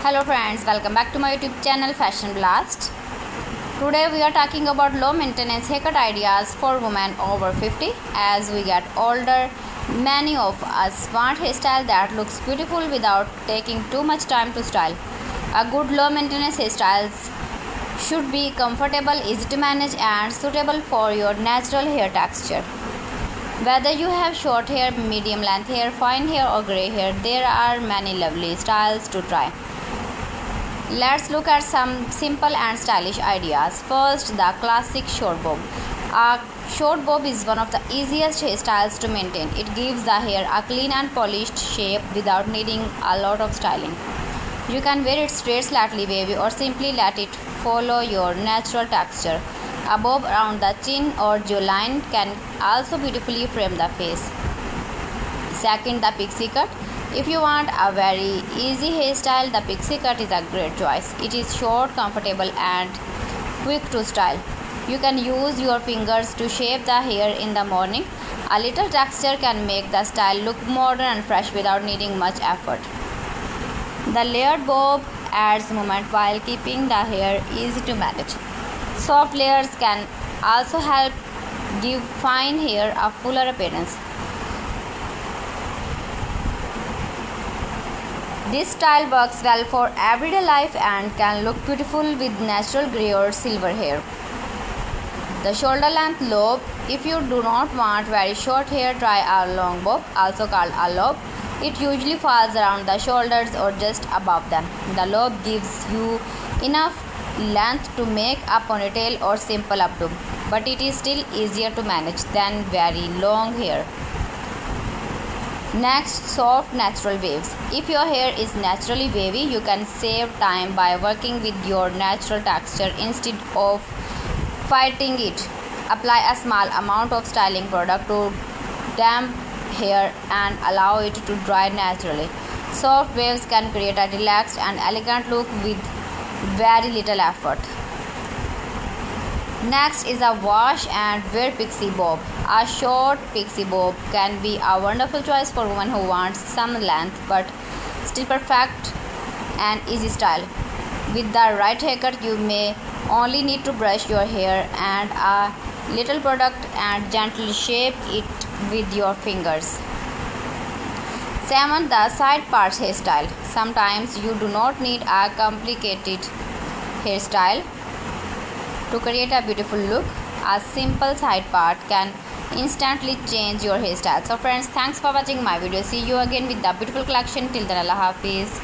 Hello friends, welcome back to my YouTube channel Fashion Blast. Today we are talking about low maintenance haircut ideas for women over 50. As we get older, many of us want hairstyle that looks beautiful without taking too much time to style. A good low maintenance hairstyle should be comfortable, easy to manage and suitable for your natural hair texture. Whether you have short hair, medium length hair, fine hair or grey hair, there are many lovely styles to try. Let's look at some simple and stylish ideas. First, the classic short bob. A short bob is one of the easiest hairstyles to maintain. It gives the hair a clean and polished shape without needing a lot of styling. You can wear it straight, slightly wavy, or simply let it follow your natural texture. A bob around the chin or jawline can also beautifully frame the face. Second, the pixie cut. If you want a very easy hairstyle, the pixie cut is a great choice. It is short, comfortable and quick to style. You can use your fingers to shape the hair in the morning. A little texture can make the style look modern and fresh without needing much effort. The layered bob adds movement while keeping the hair easy to manage. Soft layers can also help give fine hair a fuller appearance. This style works well for everyday life and can look beautiful with natural grey or silver hair. The shoulder length lob. If you do not want very short hair, try a long bob, also called a lob. It usually falls around the shoulders or just above them. The lob gives you enough length to make a ponytail or simple updo, but it is still easier to manage than very long hair. Next, soft natural waves. If your hair is naturally wavy, you can save time by working with your natural texture instead of fighting it. Apply a small amount of styling product to damp hair and allow it to dry naturally. Soft waves can create a relaxed and elegant look with very little effort. Next is a wash and wear pixie bob. A short pixie bob can be a wonderful choice for women who want some length but still perfect and easy style. With the right haircut, you may only need to brush your hair and a little product and gently shape it with your fingers. 7. The side parts hairstyle. Sometimes you do not need a complicated hairstyle to create a beautiful look. A simple side part can instantly change your hairstyle. So friends, thanks for watching my video. See you again with the beautiful collection. Till then, Allah Hafiz.